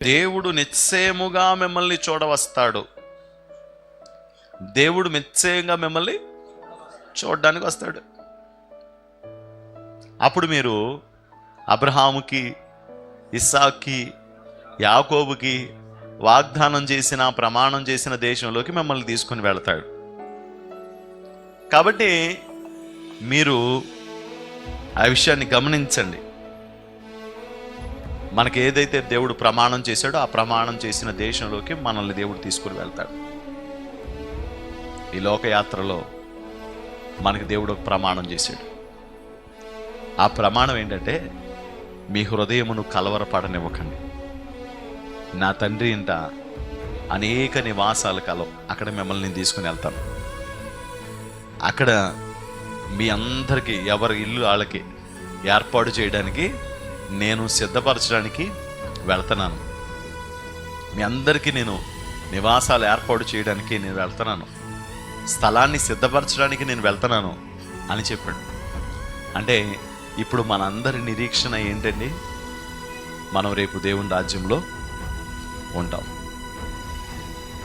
దేవుడు నిశ్చయముగా మిమ్మల్ని చూడవస్తాడు. దేవుడు నిశ్చయంగా మిమ్మల్ని చూడడానికి వస్తాడు. అప్పుడు మీరు అబ్రహాముకి, ఇస్సాక్కి, యాకోబుకి వాగ్దానం చేసిన, ప్రమాణం చేసిన దేశంలోకి మిమ్మల్ని తీసుకుని వెళతాడు. కాబట్టి మీరు ఆ విషయాన్ని గమనించండి. మనకి ఏదైతే దేవుడు ప్రమాణం చేశాడో ఆ ప్రమాణం చేసిన దేశంలోకి మనల్ని దేవుడు తీసుకుని వెళ్తాడు. ఈ లోకయాత్రలో మనకి దేవుడు ఒక ప్రమాణం చేశాడు. ఆ ప్రమాణం ఏంటంటే, మీ హృదయమును కలవరపడనివ్వకండి. నా తండ్రి ఇంట అనేక నివాసాలు కలవు, అక్కడ మిమ్మల్ని నేను తీసుకుని వెళ్తాను. అక్కడ మీ అందరికీ ఎవరి ఇల్లు వాళ్ళకి ఏర్పాటు చేయడానికి నేను సిద్ధపరచడానికి వెళ్తున్నాను. మీ అందరికీ నేను నివాసాలు ఏర్పాటు చేయడానికి నేను వెళ్తున్నాను, స్థలాన్ని సిద్ధపరచడానికి నేను వెళ్తున్నాను అని చెప్పాడు. అంటే ఇప్పుడు మనందరి నిరీక్షణ ఏంటండి? మనం రేపు దేవుని రాజ్యంలో ఉంటాం.